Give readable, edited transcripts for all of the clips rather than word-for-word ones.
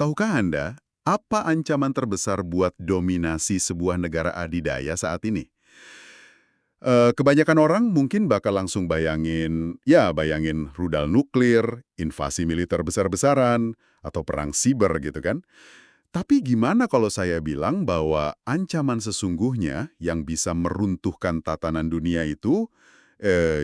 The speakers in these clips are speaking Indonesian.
Tahukah Anda, apa ancaman terbesar buat dominasi sebuah negara adidaya saat ini? Kebanyakan orang mungkin bakal langsung bayangin rudal nuklir, invasi militer besar-besaran, atau perang siber gitu kan. Tapi gimana kalau saya bilang bahwa ancaman sesungguhnya yang bisa meruntuhkan tatanan dunia itu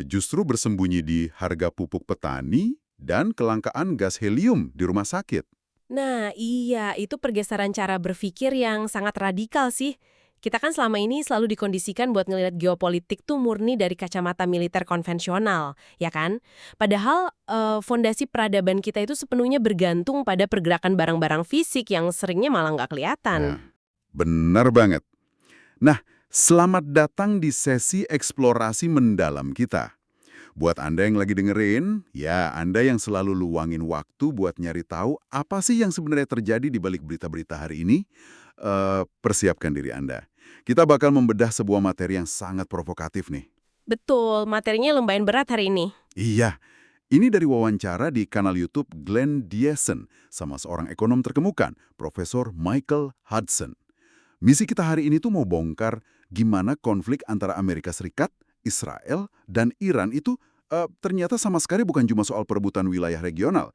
justru bersembunyi di harga pupuk petani dan kelangkaan gas helium di rumah sakit? Nah, iya, itu pergeseran cara berpikir yang sangat radikal sih. Kita kan selama ini selalu dikondisikan buat ngelihat geopolitik tuh murni dari kacamata militer konvensional, ya kan? Padahal fondasi peradaban kita itu sepenuhnya bergantung pada pergerakan barang-barang fisik yang seringnya malah nggak kelihatan. Nah, benar banget. Nah, selamat datang di sesi eksplorasi mendalam kita. Buat Anda yang lagi dengerin, ya Anda yang selalu luangin waktu buat nyari tahu apa sih yang sebenarnya terjadi di balik berita-berita hari ini, persiapkan diri Anda. Kita bakal membedah sebuah materi yang sangat provokatif nih. Betul, materinya lumayan berat hari ini. Iya, ini dari wawancara di kanal YouTube Glenn Diesen sama seorang ekonom terkemuka, Profesor Michael Hudson. Misi kita hari ini tuh mau bongkar gimana konflik antara Amerika Serikat, Israel, dan Iran itu ternyata sama sekali bukan cuma soal perebutan wilayah regional.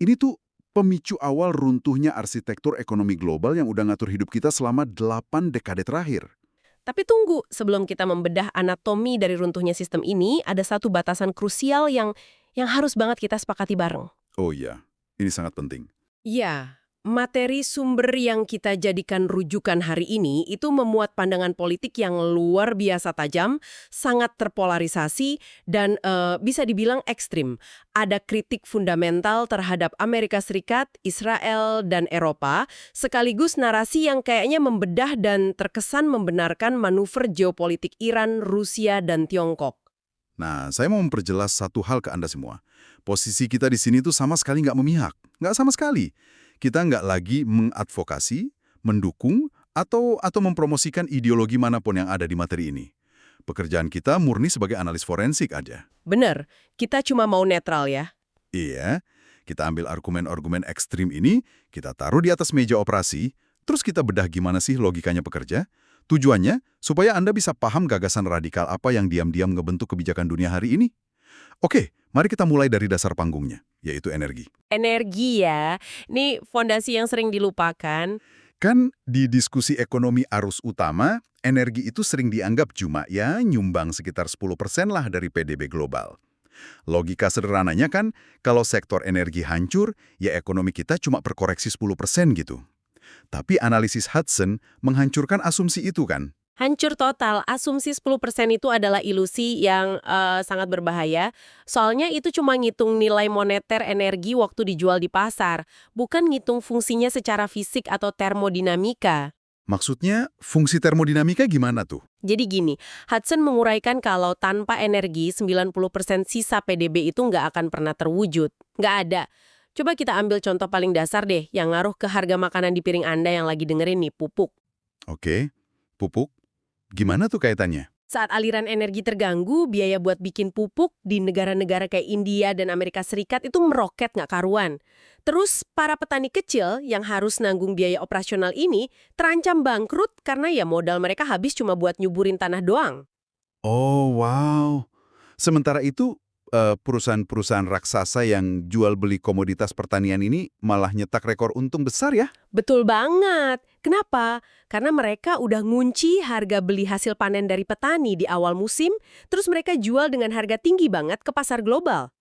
Ini tuh pemicu awal runtuhnya arsitektur ekonomi global yang udah ngatur hidup kita selama 8 dekade terakhir. Tapi tunggu, sebelum kita membedah anatomi dari runtuhnya sistem ini, ada satu batasan krusial yang harus banget kita sepakati bareng. Oh iya, ini sangat penting. Ya, materi sumber yang kita jadikan rujukan hari ini itu memuat pandangan politik yang luar biasa tajam, sangat terpolarisasi, dan bisa dibilang ekstrim. Ada kritik fundamental terhadap Amerika Serikat, Israel, dan Eropa, sekaligus narasi yang kayaknya membedah dan terkesan membenarkan manuver geopolitik Iran, Rusia, dan Tiongkok. Nah, saya mau memperjelas satu hal ke Anda semua. Posisi kita di sini tuh sama sekali nggak memihak. Nggak sama sekali. Kita nggak lagi mengadvokasi, mendukung, atau mempromosikan ideologi manapun yang ada di materi ini. Pekerjaan kita murni sebagai analis forensik aja. Bener, kita cuma mau netral ya. Iya, kita ambil argumen-argumen ekstrim ini, kita taruh di atas meja operasi, terus kita bedah gimana sih logikanya pekerja. Tujuannya, supaya Anda bisa paham gagasan radikal apa yang diam-diam ngebentuk kebijakan dunia hari ini. Oke, mari kita mulai dari dasar panggungnya, yaitu energi. Energi ya, ini fondasi yang sering dilupakan. Kan di diskusi ekonomi arus utama, energi itu sering dianggap cuma nyumbang sekitar 10% lah dari PDB global. Logika sederhananya kan, kalau sektor energi hancur, ya ekonomi kita cuma berkoreksi 10% gitu. Tapi analisis Hudson menghancurkan asumsi itu kan. Hancur total, asumsi 10% itu adalah ilusi yang sangat berbahaya. Soalnya itu cuma ngitung nilai moneter energi waktu dijual di pasar, bukan ngitung fungsinya secara fisik atau termodinamika. Maksudnya, fungsi termodinamika gimana tuh? Jadi gini, Hudson menguraikan kalau tanpa energi 90% sisa PDB itu nggak akan pernah terwujud. Nggak ada. Coba kita ambil contoh paling dasar deh, yang ngaruh ke harga makanan di piring Anda yang lagi dengerin nih, pupuk. Oke, pupuk. Gimana tuh kaitannya? Saat aliran energi terganggu, biaya buat bikin pupuk di negara-negara kayak India dan Amerika Serikat itu meroket nggak karuan. Terus, para petani kecil yang harus nanggung biaya operasional ini terancam bangkrut karena ya modal mereka habis cuma buat nyuburin tanah doang. Oh, wow. Sementara itu, perusahaan-perusahaan raksasa yang jual beli komoditas pertanian ini malah nyetak rekor untung besar ya? Betul banget. Kenapa? Karena mereka udah ngunci harga beli hasil panen dari petani di awal musim, terus mereka jual dengan harga tinggi banget ke pasar global.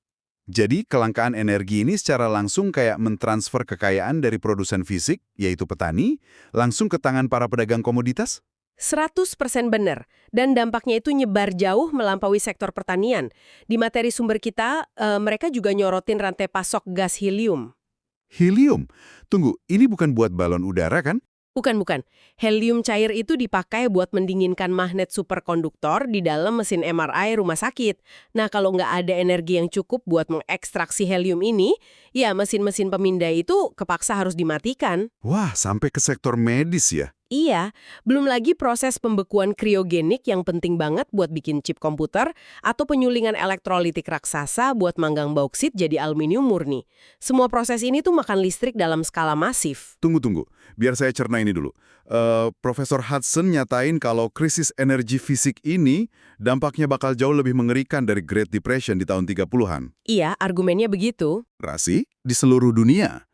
Jadi, kelangkaan energi ini secara langsung kayak mentransfer kekayaan dari produsen fisik, yaitu petani, langsung ke tangan para pedagang komoditas? 100% benar. Dan dampaknya itu nyebar jauh melampaui sektor pertanian. Di materi sumber kita, mereka juga nyorotin rantai pasok gas helium. Helium? Tunggu, ini bukan buat balon udara kan? Bukan. Helium cair itu dipakai buat mendinginkan magnet superkonduktor di dalam mesin MRI rumah sakit. Nah, kalau nggak ada energi yang cukup buat mengekstraksi helium ini, ya mesin-mesin pemindai itu kepaksa harus dimatikan. Wah, sampai ke sektor medis ya? Iya, belum lagi proses pembekuan kriogenik yang penting banget buat bikin chip komputer atau penyulingan elektrolitik raksasa buat manggang bauksit jadi aluminium murni. Semua proses ini tuh makan listrik dalam skala masif. Tunggu, biar saya cerna ini dulu. Profesor Hudson nyatain kalau krisis energi fisik ini dampaknya bakal jauh lebih mengerikan dari Great Depression di tahun 30-an. Iya, argumennya begitu. Rasi di seluruh dunia.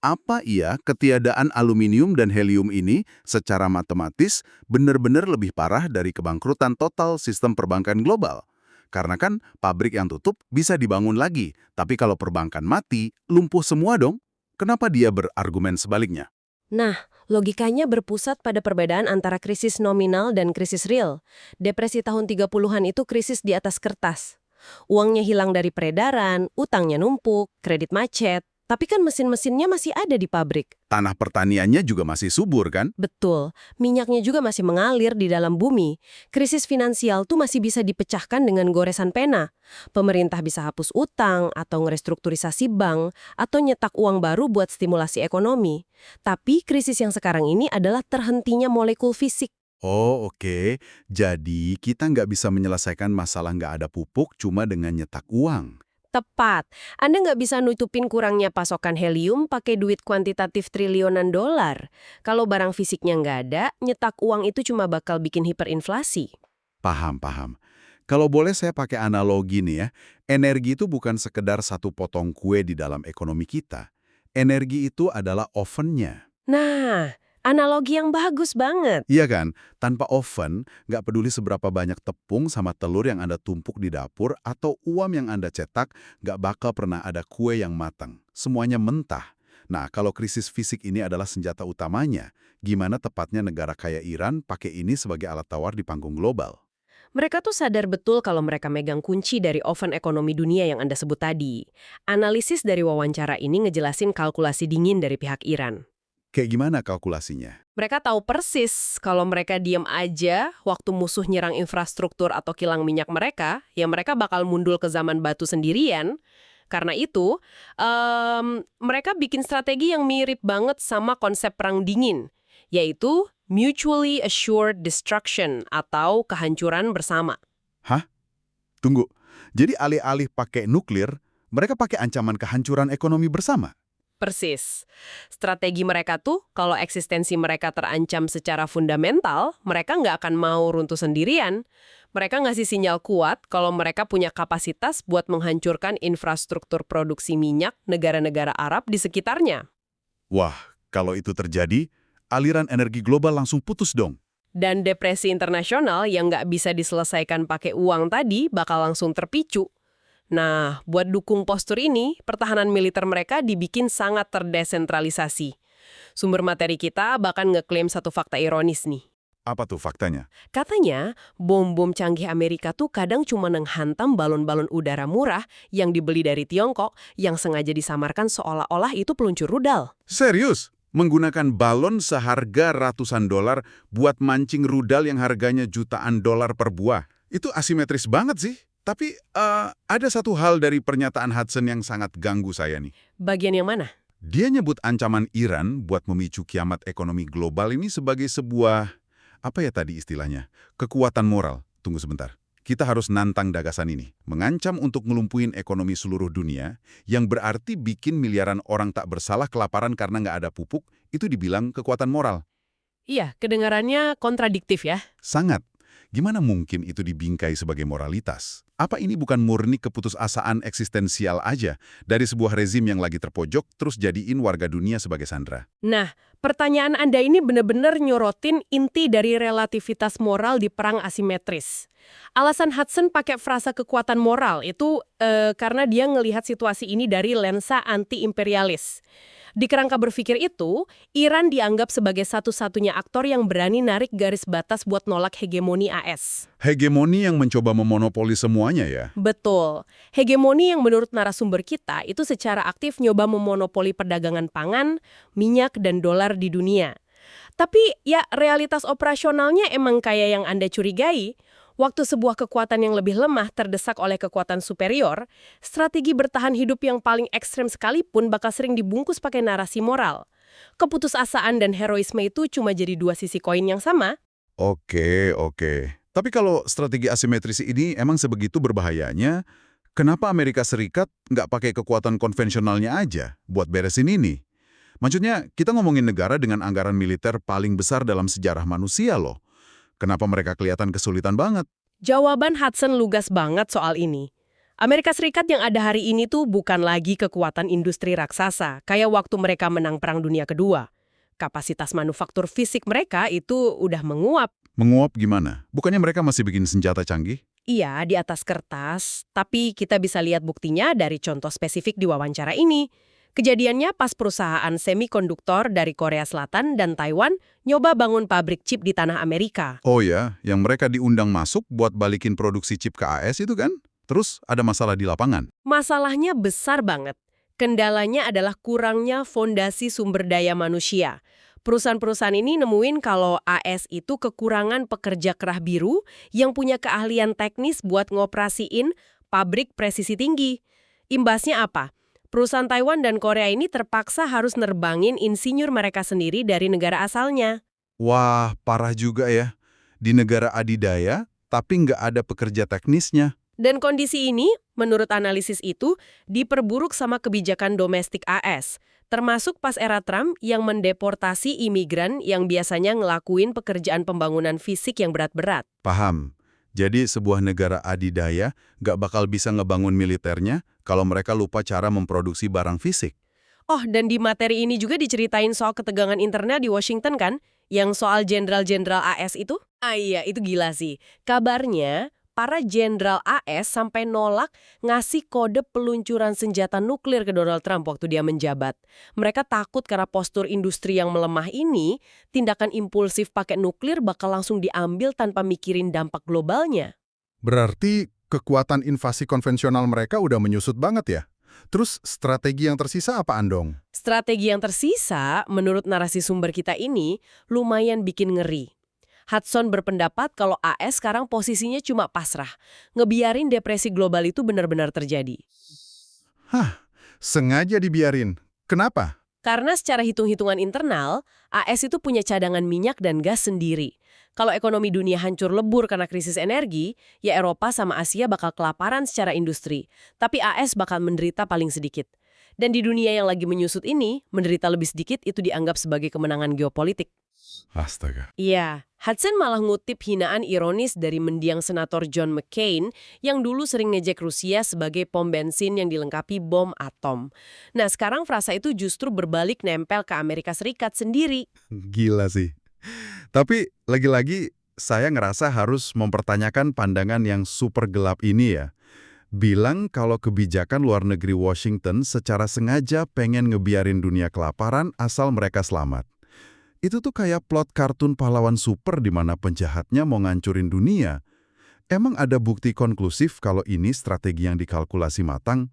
Apa iya ketiadaan aluminium dan helium ini secara matematis benar-benar lebih parah dari kebangkrutan total sistem perbankan global? Karena kan pabrik yang tutup bisa dibangun lagi, tapi kalau perbankan mati, lumpuh semua dong. Kenapa dia berargumen sebaliknya? Nah, logikanya berpusat pada perbedaan antara krisis nominal dan krisis real. Depresi tahun 30-an itu krisis di atas kertas. Uangnya hilang dari peredaran, utangnya numpuk, kredit macet. Tapi kan mesin-mesinnya masih ada di pabrik. Tanah pertaniannya juga masih subur kan? Betul, minyaknya juga masih mengalir di dalam bumi. Krisis finansial tuh masih bisa dipecahkan dengan goresan pena. Pemerintah bisa hapus utang, atau ngerestrukturisasi bank, atau nyetak uang baru buat stimulasi ekonomi. Tapi krisis yang sekarang ini adalah terhentinya molekul fisik. Oh oke, jadi kita nggak bisa menyelesaikan masalah nggak ada pupuk cuma dengan nyetak uang. Tepat. Anda nggak bisa nutupin kurangnya pasokan helium pakai duit kuantitatif triliunan dolar. Kalau barang fisiknya nggak ada, nyetak uang itu cuma bakal bikin hiperinflasi. Paham. Kalau boleh saya pakai analogi nih ya, energi itu bukan sekedar satu potong kue di dalam ekonomi kita. Energi itu adalah ovennya. Nah, analogi yang bagus banget. Iya kan? Tanpa oven, nggak peduli seberapa banyak tepung sama telur yang Anda tumpuk di dapur atau uam yang Anda cetak, nggak bakal pernah ada kue yang matang. Semuanya mentah. Nah, kalau krisis fisik ini adalah senjata utamanya, gimana tepatnya negara kaya Iran pakai ini sebagai alat tawar di panggung global? Mereka tuh sadar betul kalau mereka megang kunci dari oven ekonomi dunia yang Anda sebut tadi. Analisis dari wawancara ini ngejelasin kalkulasi dingin dari pihak Iran. Kayak gimana kalkulasinya? Mereka tahu persis kalau mereka diem aja waktu musuh nyerang infrastruktur atau kilang minyak mereka, ya mereka bakal mundul ke zaman batu sendirian. Karena itu, mereka bikin strategi yang mirip banget sama konsep perang dingin, yaitu mutually assured destruction atau kehancuran bersama. Hah? Tunggu. Jadi alih-alih pakai nuklir, mereka pakai ancaman kehancuran ekonomi bersama? Persis. Strategi mereka tuh, kalau eksistensi mereka terancam secara fundamental, mereka nggak akan mau runtuh sendirian. Mereka ngasih sinyal kuat kalau mereka punya kapasitas buat menghancurkan infrastruktur produksi minyak negara-negara Arab di sekitarnya. Wah, kalau itu terjadi, aliran energi global langsung putus dong. Dan depresi internasional yang nggak bisa diselesaikan pakai uang tadi bakal langsung terpicu. Nah, buat dukung postur ini, pertahanan militer mereka dibikin sangat terdesentralisasi. Sumber materi kita bahkan ngeklaim satu fakta ironis nih. Apa tuh faktanya? Katanya, bom-bom canggih Amerika tuh kadang cuma menghantam balon-balon udara murah yang dibeli dari Tiongkok yang sengaja disamarkan seolah-olah itu peluncur rudal. Serius? Menggunakan balon seharga ratusan dolar buat mancing rudal yang harganya jutaan dolar per buah. Itu asimetris banget sih. Tapi ada satu hal dari pernyataan Hudson yang sangat ganggu saya nih. Bagian yang mana? Dia nyebut ancaman Iran buat memicu kiamat ekonomi global ini sebagai sebuah, apa ya tadi istilahnya, kekuatan moral. Tunggu sebentar. Kita harus nantang gagasan ini. Mengancam untuk ngelumpuhin ekonomi seluruh dunia, yang berarti bikin miliaran orang tak bersalah kelaparan karena nggak ada pupuk, itu dibilang kekuatan moral. Iya, kedengarannya kontradiktif ya. Sangat. Gimana mungkin itu dibingkai sebagai moralitas? Apa ini bukan murni keputusasaan eksistensial aja dari sebuah rezim yang lagi terpojok terus jadiin warga dunia sebagai sandera? Nah, pertanyaan Anda ini benar-benar nyorotin inti dari relativitas moral di perang asimetris. Alasan Hudson pakai frasa kekuatan moral itu karena dia ngelihat situasi ini dari lensa anti-imperialis. Di kerangka berpikir itu, Iran dianggap sebagai satu-satunya aktor yang berani narik garis batas buat nolak hegemoni AS. Hegemoni yang mencoba memonopoli semuanya ya? Betul. Hegemoni yang menurut narasumber kita itu secara aktif nyoba memonopoli perdagangan pangan, minyak, dan dolar di dunia. Tapi ya realitas operasionalnya emang kayak yang Anda curigai. Waktu sebuah kekuatan yang lebih lemah terdesak oleh kekuatan superior, strategi bertahan hidup yang paling ekstrem sekalipun bakal sering dibungkus pakai narasi moral. Keputusasaan dan heroisme itu cuma jadi dua sisi koin yang sama. Oke, oke. Tapi kalau strategi asimetris ini emang sebegitu berbahayanya, kenapa Amerika Serikat nggak pakai kekuatan konvensionalnya aja buat beresin ini? Maksudnya, kita ngomongin negara dengan anggaran militer paling besar dalam sejarah manusia loh. Kenapa mereka kelihatan kesulitan banget? Jawaban Hudson lugas banget soal ini. Amerika Serikat yang ada hari ini tuh bukan lagi kekuatan industri raksasa, kayak waktu mereka menang Perang Dunia Kedua. Kapasitas manufaktur fisik mereka itu udah menguap. Menguap gimana? Bukannya mereka masih bikin senjata canggih? Iya, di atas kertas, tapi kita bisa lihat buktinya dari contoh spesifik di wawancara ini. Kejadiannya pas perusahaan semikonduktor dari Korea Selatan dan Taiwan nyoba bangun pabrik chip di tanah Amerika. Oh ya, yang mereka diundang masuk buat balikin produksi chip ke AS itu kan? Terus ada masalah di lapangan. Masalahnya besar banget. Kendalanya adalah kurangnya fondasi sumber daya manusia. Perusahaan-perusahaan ini nemuin kalau AS itu kekurangan pekerja kerah biru yang punya keahlian teknis buat ngoperasiin pabrik presisi tinggi. Imbasnya apa? Perusahaan Taiwan dan Korea ini terpaksa harus nerbangin insinyur mereka sendiri dari negara asalnya. Wah, parah juga ya. Di negara adidaya, tapi nggak ada pekerja teknisnya. Dan kondisi ini, menurut analisis itu, diperburuk sama kebijakan domestik AS, termasuk pas era Trump yang mendeportasi imigran yang biasanya ngelakuin pekerjaan pembangunan fisik yang berat-berat. Paham. Jadi sebuah negara adidaya nggak bakal bisa ngebangun militernya kalau mereka lupa cara memproduksi barang fisik. Oh, dan di materi ini juga diceritain soal ketegangan internal di Washington kan? Yang soal jenderal-jenderal AS itu? Ah iya, itu gila sih. Kabarnya, para jenderal AS sampai nolak ngasih kode peluncuran senjata nuklir ke Donald Trump waktu dia menjabat. Mereka takut karena postur industri yang melemah ini, tindakan impulsif pakai nuklir bakal langsung diambil tanpa mikirin dampak globalnya. Berarti kekuatan invasi konvensional mereka udah menyusut banget ya? Terus strategi yang tersisa apa Andong? Strategi yang tersisa, menurut narasi sumber kita ini, lumayan bikin ngeri. Hudson berpendapat kalau AS sekarang posisinya cuma pasrah, ngebiarin depresi global itu benar-benar terjadi. Hah, sengaja dibiarin. Kenapa? Karena secara hitung-hitungan internal, AS itu punya cadangan minyak dan gas sendiri. Kalau ekonomi dunia hancur lebur karena krisis energi, ya Eropa sama Asia bakal kelaparan secara industri. Tapi AS bakal menderita paling sedikit. Dan di dunia yang lagi menyusut ini, menderita lebih sedikit itu dianggap sebagai kemenangan geopolitik. Astaga. Iya, Hudson malah ngutip hinaan ironis dari mendiang senator John McCain yang dulu sering ngejek Rusia sebagai pom bensin yang dilengkapi bom atom. Nah, sekarang frasa itu justru berbalik nempel ke Amerika Serikat sendiri. Gila sih. Tapi lagi-lagi saya ngerasa harus mempertanyakan pandangan yang super gelap ini ya. Bilang kalau kebijakan luar negeri Washington secara sengaja pengen ngebiarin dunia kelaparan asal mereka selamat. Itu tuh kayak plot kartun pahlawan super di mana penjahatnya mau ngancurin dunia. Emang ada bukti konklusif kalau ini strategi yang dikalkulasi matang?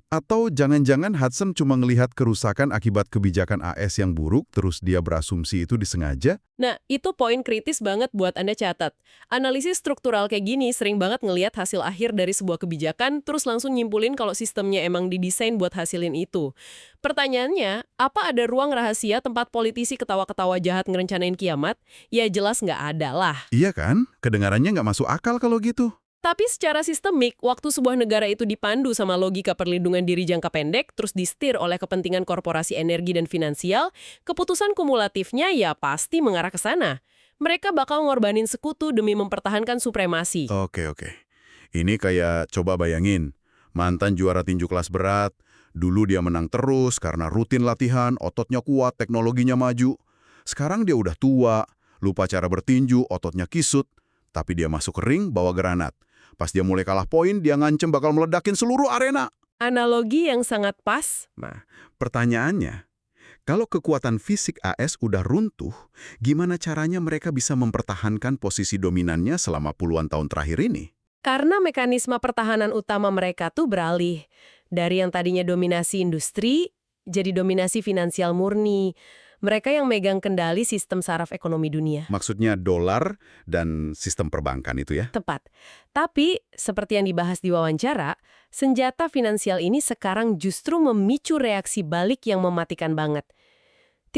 Atau jangan-jangan Hudson cuma ngelihat kerusakan akibat kebijakan AS yang buruk, terus dia berasumsi itu disengaja? Nah, itu poin kritis banget buat Anda catat. Analisis struktural kayak gini sering banget ngelihat hasil akhir dari sebuah kebijakan, terus langsung nyimpulin kalau sistemnya emang didesain buat hasilin itu. Pertanyaannya, apa ada ruang rahasia tempat politisi ketawa-ketawa jahat ngerencanain kiamat? Ya jelas nggak ada lah. Iya kan? Kedengarannya nggak masuk akal kalau gitu. Tapi secara sistemik, waktu sebuah negara itu dipandu sama logika perlindungan diri jangka pendek, terus disetir oleh kepentingan korporasi energi dan finansial, keputusan kumulatifnya ya pasti mengarah ke sana. Mereka bakal ngorbanin sekutu demi mempertahankan supremasi. Oke. Ini kayak coba bayangin, mantan juara tinju kelas berat, dulu dia menang terus karena rutin latihan, ototnya kuat, teknologinya maju. Sekarang dia udah tua, lupa cara bertinju, ototnya kisut, tapi dia masuk ke ring bawa granat. Pas dia mulai kalah poin, dia ngancem bakal meledakin seluruh arena. Analogi yang sangat pas. Nah, pertanyaannya, kalau kekuatan fisik AS udah runtuh, gimana caranya mereka bisa mempertahankan posisi dominannya selama puluhan tahun terakhir ini? Karena mekanisme pertahanan utama mereka tuh beralih. Dari yang tadinya dominasi industri, jadi dominasi finansial murni. Mereka yang megang kendali sistem saraf ekonomi dunia. Maksudnya dolar dan sistem perbankan itu ya? Tepat. Tapi, seperti yang dibahas di wawancara, senjata finansial ini sekarang justru memicu reaksi balik yang mematikan banget.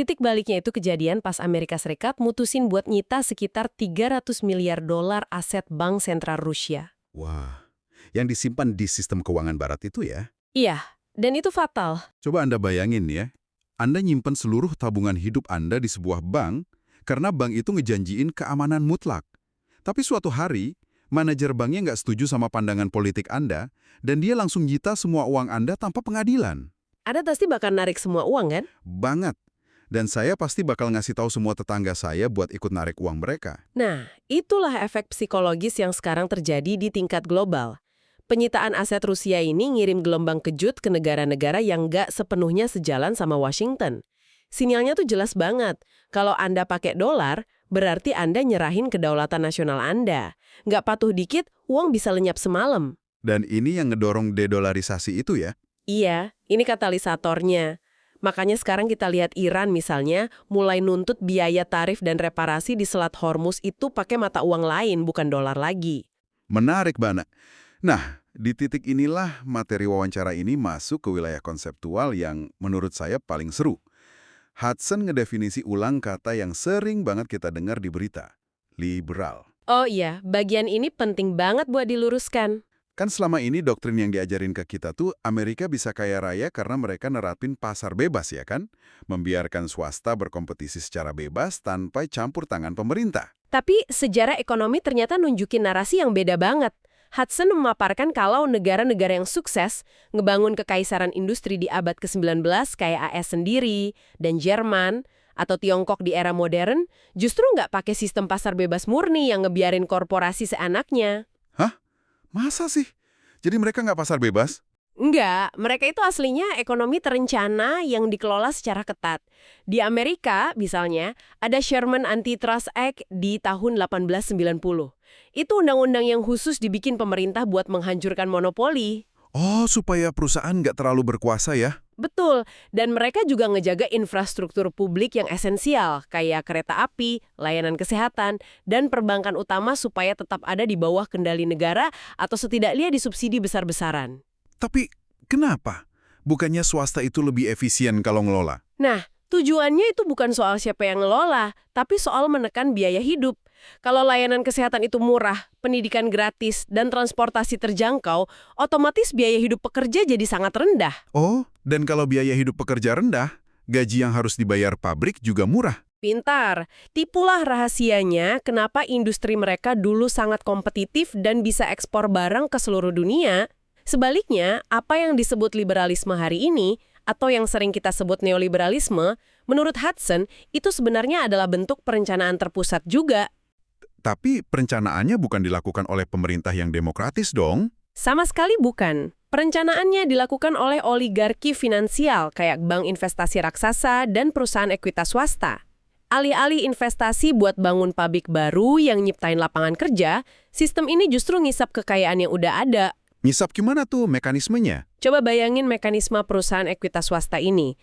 Titik baliknya itu kejadian pas Amerika Serikat mutusin buat nyita sekitar 300 miliar dolar aset bank sentral Rusia. Wah, yang disimpan di sistem keuangan barat itu ya? Iya, dan itu fatal. Coba Anda bayangin ya, Anda nyimpen seluruh tabungan hidup Anda di sebuah bank karena bank itu ngejanjiin keamanan mutlak. Tapi suatu hari, manajer banknya nggak setuju sama pandangan politik Anda, dan dia langsung nyita semua uang Anda tanpa pengadilan. Anda pasti bakal narik semua uang kan? Banget. Dan saya pasti bakal ngasih tahu semua tetangga saya buat ikut narik uang mereka. Nah, itulah efek psikologis yang sekarang terjadi di tingkat global. Penyitaan aset Rusia ini ngirim gelombang kejut ke negara-negara yang nggak sepenuhnya sejalan sama Washington. Sinyalnya tuh jelas banget. Kalau Anda pakai dolar, berarti Anda nyerahin kedaulatan nasional Anda. Nggak patuh dikit, uang bisa lenyap semalam. Dan ini yang ngedorong dedolarisasi itu ya? Iya, ini katalisatornya. Makanya sekarang kita lihat Iran misalnya mulai nuntut biaya tarif dan reparasi di Selat Hormuz itu pakai mata uang lain, bukan dolar lagi. Menarik, Bana. Nah, di titik inilah materi wawancara ini masuk ke wilayah konseptual yang menurut saya paling seru. Hudson ngedefinisi ulang kata yang sering banget kita dengar di berita. Liberal. Oh iya, bagian ini penting banget buat diluruskan. Kan selama ini doktrin yang diajarin ke kita tuh Amerika bisa kaya raya karena mereka nerapin pasar bebas ya kan? Membiarkan swasta berkompetisi secara bebas tanpa campur tangan pemerintah. Tapi sejarah ekonomi ternyata nunjukin narasi yang beda banget. Hudson memaparkan kalau negara-negara yang sukses ngebangun kekaisaran industri di abad ke-19 kayak AS sendiri dan Jerman atau Tiongkok di era modern justru nggak pakai sistem pasar bebas murni yang ngebiarin korporasi seenaknya. Hah? Masa sih? Jadi mereka nggak pasar bebas? Enggak, mereka itu aslinya ekonomi terencana yang dikelola secara ketat. Di Amerika, misalnya, ada Sherman Antitrust Act di tahun 1890. Itu undang-undang yang khusus dibikin pemerintah buat menghancurkan monopoli. Oh, supaya perusahaan nggak terlalu berkuasa ya? Betul, dan mereka juga ngejaga infrastruktur publik yang esensial, kayak kereta api, layanan kesehatan, dan perbankan utama supaya tetap ada di bawah kendali negara atau setidaknya disubsidi besar-besaran. Tapi kenapa? Bukannya swasta itu lebih efisien kalau ngelola? Nah, tujuannya itu bukan soal siapa yang ngelola, tapi soal menekan biaya hidup. Kalau layanan kesehatan itu murah, pendidikan gratis, dan transportasi terjangkau, otomatis biaya hidup pekerja jadi sangat rendah. Oh, dan kalau biaya hidup pekerja rendah, gaji yang harus dibayar pabrik juga murah. Pintar. Tipulah rahasianya kenapa industri mereka dulu sangat kompetitif dan bisa ekspor barang ke seluruh dunia. Sebaliknya, apa yang disebut liberalisme hari ini, atau yang sering kita sebut neoliberalisme, menurut Hudson, itu sebenarnya adalah bentuk perencanaan terpusat juga. Tapi perencanaannya bukan dilakukan oleh pemerintah yang demokratis dong. Sama sekali bukan. Perencanaannya dilakukan oleh oligarki finansial kayak bank investasi raksasa dan perusahaan ekuitas swasta. Alih-alih investasi buat bangun pabrik baru yang nyiptain lapangan kerja, sistem ini justru ngisap kekayaan yang udah ada. Ngisap gimana tuh mekanismenya? Coba bayangin mekanisme perusahaan ekuitas swasta ini.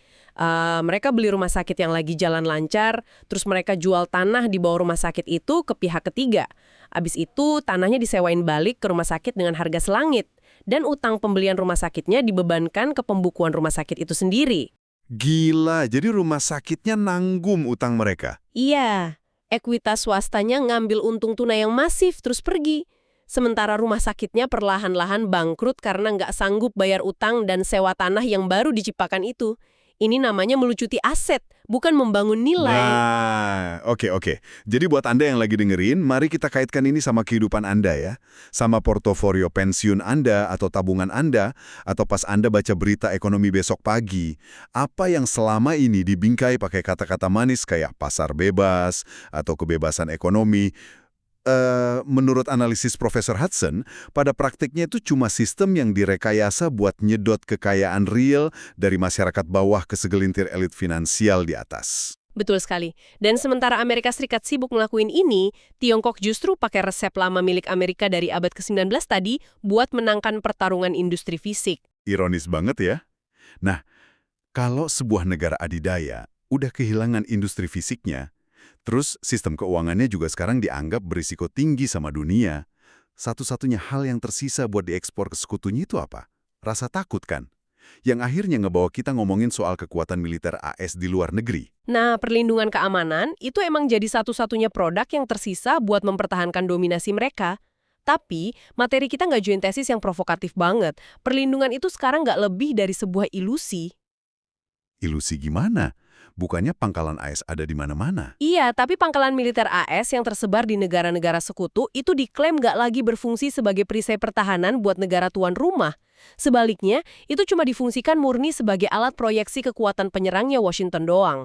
Mereka beli rumah sakit yang lagi jalan lancar, terus mereka jual tanah di bawah rumah sakit itu ke pihak ketiga. Abis itu, tanahnya disewain balik ke rumah sakit dengan harga selangit. Dan utang pembelian rumah sakitnya dibebankan ke pembukuan rumah sakit itu sendiri. Gila, jadi rumah sakitnya nanggung utang mereka. Iya, ekuitas swastanya ngambil untung tunai yang masif terus pergi. Sementara rumah sakitnya perlahan-lahan bangkrut karena nggak sanggup bayar utang dan sewa tanah yang baru diciptakan itu. Ini namanya melucuti aset, bukan membangun nilai. Nah, oke. Jadi buat Anda yang lagi dengerin, mari kita kaitkan ini sama kehidupan Anda ya. Sama portofolio pensiun Anda atau tabungan Anda, atau pas Anda baca berita ekonomi besok pagi. Apa yang selama ini dibingkai pakai kata-kata manis kayak pasar bebas atau kebebasan ekonomi. Menurut analisis Profesor Hudson, pada praktiknya itu cuma sistem yang direkayasa buat nyedot kekayaan real dari masyarakat bawah ke segelintir elit finansial di atas. Betul sekali. Dan sementara Amerika Serikat sibuk ngelakuin ini, Tiongkok justru pakai resep lama milik Amerika dari abad ke-19 tadi buat menangkan pertarungan industri fisik. Ironis banget ya. Nah, kalau sebuah negara adidaya udah kehilangan industri fisiknya, terus sistem keuangannya juga sekarang dianggap berisiko tinggi sama dunia. Satu-satunya hal yang tersisa buat diekspor ke sekutunya itu apa? Rasa takut kan? yang akhirnya ngebawa kita ngomongin soal kekuatan militer AS di luar negeri. Nah, perlindungan keamanan itu emang jadi satu-satunya produk yang tersisa buat mempertahankan dominasi mereka. Tapi, materi kita nggak join tesis yang provokatif banget. Perlindungan itu sekarang nggak lebih dari sebuah ilusi. Ilusi gimana? Bukannya pangkalan AS ada di mana-mana? Iya, tapi pangkalan militer AS yang tersebar di negara-negara sekutu itu diklaim nggak lagi berfungsi sebagai perisai pertahanan buat negara tuan rumah. Sebaliknya, itu cuma difungsikan murni sebagai alat proyeksi kekuatan penyerangnya Washington doang.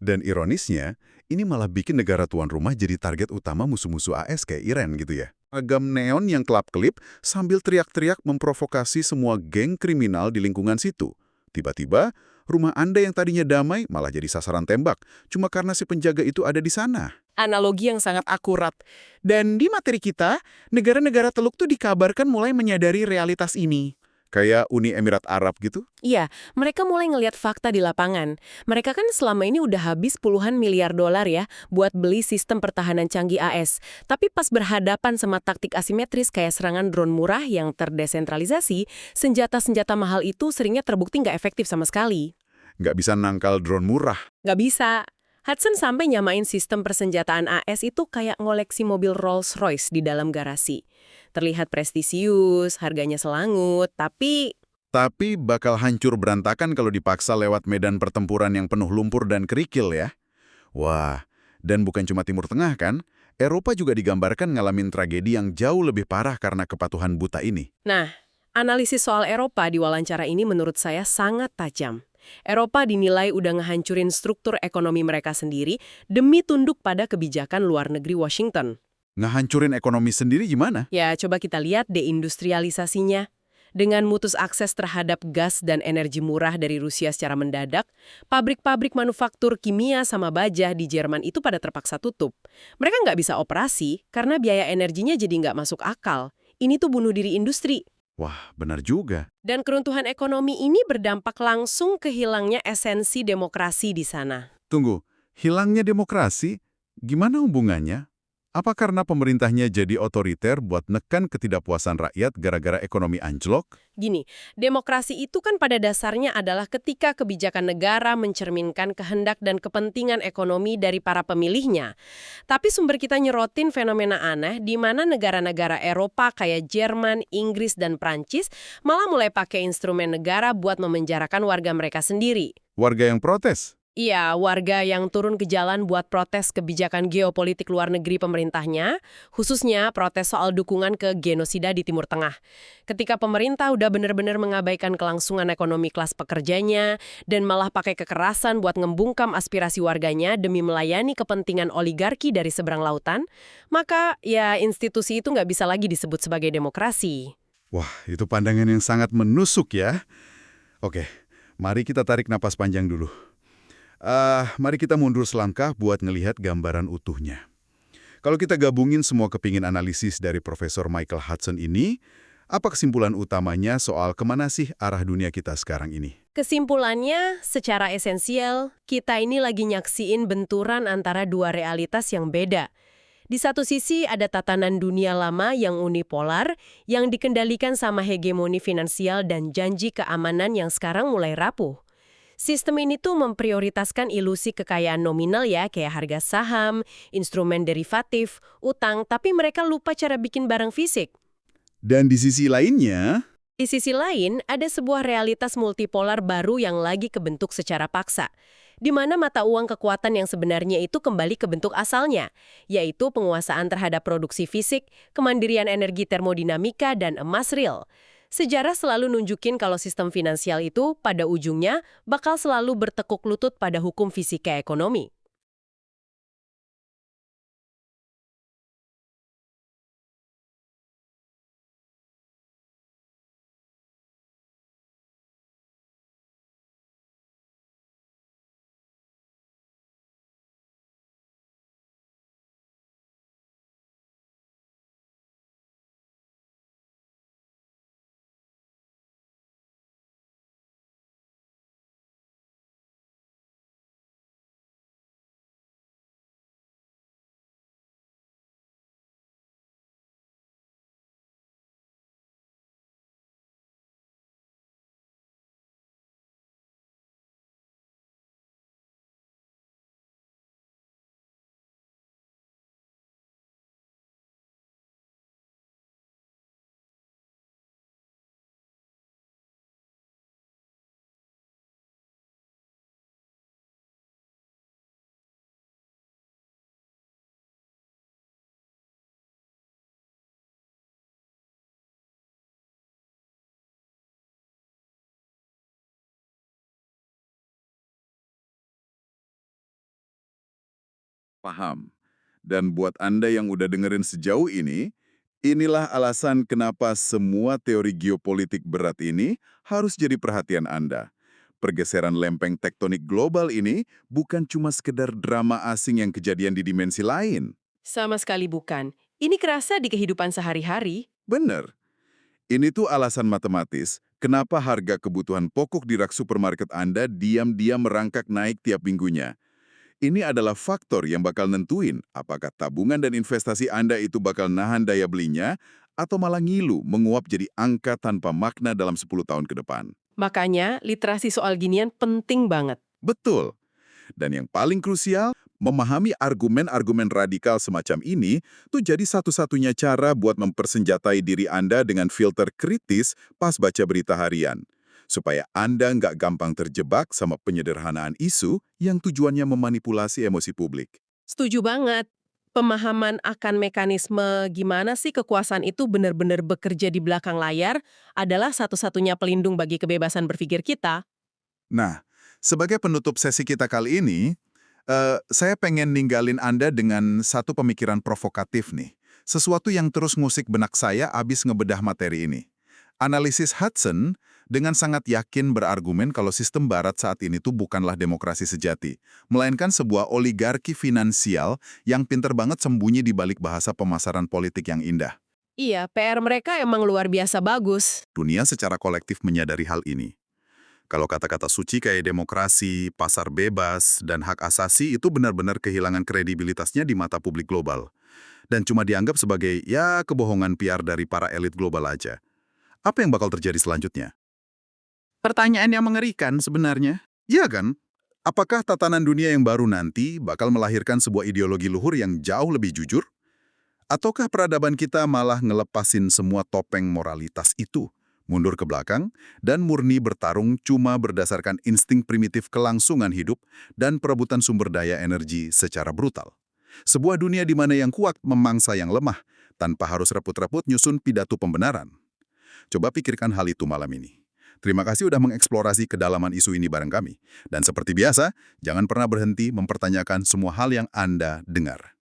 Dan ironisnya, ini malah bikin negara tuan rumah jadi target utama musuh-musuh AS kayak Iran gitu ya. Agam neon yang kelap-kelip sambil teriak-teriak memprovokasi semua geng kriminal di lingkungan situ. Tiba-tiba, rumah Anda yang tadinya damai malah jadi sasaran tembak, cuma karena si penjaga itu ada di sana. Analogi yang sangat akurat. Dan di materi kita, negara-negara Teluk tuh dikabarkan mulai menyadari realitas ini. Kayak Uni Emirat Arab gitu. Iya, mereka mulai ngelihat fakta di lapangan. Mereka kan selama ini udah habis puluhan miliar dolar ya buat beli sistem pertahanan canggih AS. Tapi pas berhadapan sama taktik asimetris kayak serangan drone murah yang terdesentralisasi, senjata-senjata mahal itu seringnya terbukti nggak efektif sama sekali. Nggak bisa nangkal drone murah. Nggak bisa. Hudson sampai nyamain sistem persenjataan AS itu kayak ngoleksi mobil Rolls-Royce di dalam garasi. Terlihat prestisius, harganya selangut, tapi Tapi bakal hancur berantakan kalau dipaksa lewat medan pertempuran yang penuh lumpur dan kerikil ya. Wah, dan bukan cuma Timur Tengah kan? Eropa juga digambarkan ngalamin tragedi yang jauh lebih parah karena kepatuhan buta ini. nah, analisis soal Eropa di wawancara ini menurut saya sangat tajam. Eropa dinilai udah ngehancurin struktur ekonomi mereka sendiri demi tunduk pada kebijakan luar negeri Washington. Ngehancurin ekonomi sendiri gimana? Ya, coba kita lihat deindustrialisasinya. Dengan mutus akses terhadap gas dan energi murah dari Rusia secara mendadak, pabrik-pabrik manufaktur kimia sama baja di Jerman itu pada terpaksa tutup. Mereka nggak bisa operasi karena biaya energinya jadi nggak masuk akal. Ini tuh bunuh diri industri. Wah, benar juga. Dan keruntuhan ekonomi ini berdampak langsung ke hilangnya esensi demokrasi di sana. Tunggu, hilangnya demokrasi? Gimana hubungannya? Apa karena pemerintahnya jadi otoriter buat nekan ketidakpuasan rakyat gara-gara ekonomi anjlok? Gini, demokrasi itu kan pada dasarnya adalah ketika kebijakan negara mencerminkan kehendak dan kepentingan ekonomi dari para pemilihnya. Tapi sumber kita nyerotin fenomena aneh di mana negara-negara Eropa kayak Jerman, Inggris, dan Prancis malah mulai pakai instrumen negara buat memenjarakan warga mereka sendiri. Warga yang protes? Iya, warga yang turun ke jalan buat protes kebijakan geopolitik luar negeri pemerintahnya, khususnya protes soal dukungan ke genosida di Timur Tengah. Ketika pemerintah udah benar-benar mengabaikan kelangsungan ekonomi kelas pekerjanya dan malah pakai kekerasan buat ngembungkam aspirasi warganya demi melayani kepentingan oligarki dari seberang lautan, maka ya institusi itu nggak bisa lagi disebut sebagai demokrasi. Wah, itu pandangan yang sangat menusuk ya. Oke, mari kita tarik napas panjang dulu. Mari kita mundur selangkah buat ngelihat gambaran utuhnya. Kalau kita gabungin semua kepingin analisis dari Profesor Michael Hudson ini, apa kesimpulan utamanya soal kemana sih arah dunia kita sekarang ini? Kesimpulannya, secara esensial, kita ini lagi nyaksiin benturan antara dua realitas yang beda. Di satu sisi ada tatanan dunia lama yang unipolar, yang dikendalikan sama hegemoni finansial dan janji keamanan yang sekarang mulai rapuh. Sistem ini tuh memprioritaskan ilusi kekayaan nominal ya, kayak harga saham, instrumen derivatif, utang, tapi mereka lupa cara bikin barang fisik. Dan di sisi lainnya, Di sisi lain, ada sebuah realitas multipolar baru yang lagi kebentuk secara paksa, di mana mata uang kekuatan yang sebenarnya itu kembali ke bentuk asalnya, yaitu penguasaan terhadap produksi fisik, kemandirian energi termodinamika, dan emas real. Sejarah selalu nunjukin kalau sistem finansial itu pada ujungnya bakal selalu bertekuk lutut pada hukum fisika ekonomi. Paham. Dan buat Anda yang udah dengerin sejauh ini, inilah alasan kenapa semua teori geopolitik berat ini harus jadi perhatian Anda. Pergeseran lempeng tektonik global ini bukan cuma sekedar drama asing yang kejadian di dimensi lain. Sama sekali bukan. Ini kerasa di kehidupan sehari-hari. Bener. Ini tuh alasan matematis kenapa harga kebutuhan pokok di rak supermarket Anda diam-diam merangkak naik tiap minggunya. Ini adalah faktor yang bakal nentuin apakah tabungan dan investasi Anda itu bakal nahan daya belinya atau malah ngilu menguap jadi angka tanpa makna dalam 10 tahun ke depan. Makanya, literasi soal ginian penting banget. Betul. Dan yang paling krusial, memahami argumen-argumen radikal semacam ini tuh jadi satu-satunya cara buat mempersenjatai diri Anda dengan filter kritis pas baca berita harian. Supaya Anda nggak gampang terjebak sama penyederhanaan isu yang tujuannya memanipulasi emosi publik. Setuju banget. Pemahaman akan mekanisme gimana sih kekuasaan itu benar-benar bekerja di belakang layar adalah satu-satunya pelindung bagi kebebasan berpikir kita. Nah, sebagai penutup sesi kita kali ini, saya pengen ninggalin Anda dengan satu pemikiran provokatif nih. Sesuatu yang terus ngusik benak saya abis ngebedah materi ini. Analisis Hudson dengan sangat yakin berargumen kalau sistem barat saat ini tuh bukanlah demokrasi sejati, melainkan sebuah oligarki finansial yang pinter banget sembunyi di balik bahasa pemasaran politik yang indah. Iya, PR mereka emang luar biasa bagus. Dunia secara kolektif menyadari hal ini. Kalau kata-kata suci kayak demokrasi, pasar bebas, dan hak asasi itu benar-benar kehilangan kredibilitasnya di mata publik global. Dan cuma dianggap sebagai, ya, kebohongan PR dari para elit global aja. Apa yang bakal terjadi selanjutnya? Pertanyaan yang mengerikan sebenarnya. Iya kan? Apakah tatanan dunia yang baru nanti bakal melahirkan sebuah ideologi luhur yang jauh lebih jujur? Ataukah peradaban kita malah ngelepasin semua topeng moralitas itu, mundur ke belakang, dan murni bertarung cuma berdasarkan insting primitif kelangsungan hidup dan perebutan sumber daya energi secara brutal? Sebuah dunia di mana yang kuat memangsa yang lemah, tanpa harus reput-reput nyusun pidato pembenaran. Coba pikirkan hal itu malam ini. Terima kasih udah mengeksplorasi kedalaman isu ini bareng kami. Dan seperti biasa, jangan pernah berhenti mempertanyakan semua hal yang Anda dengar.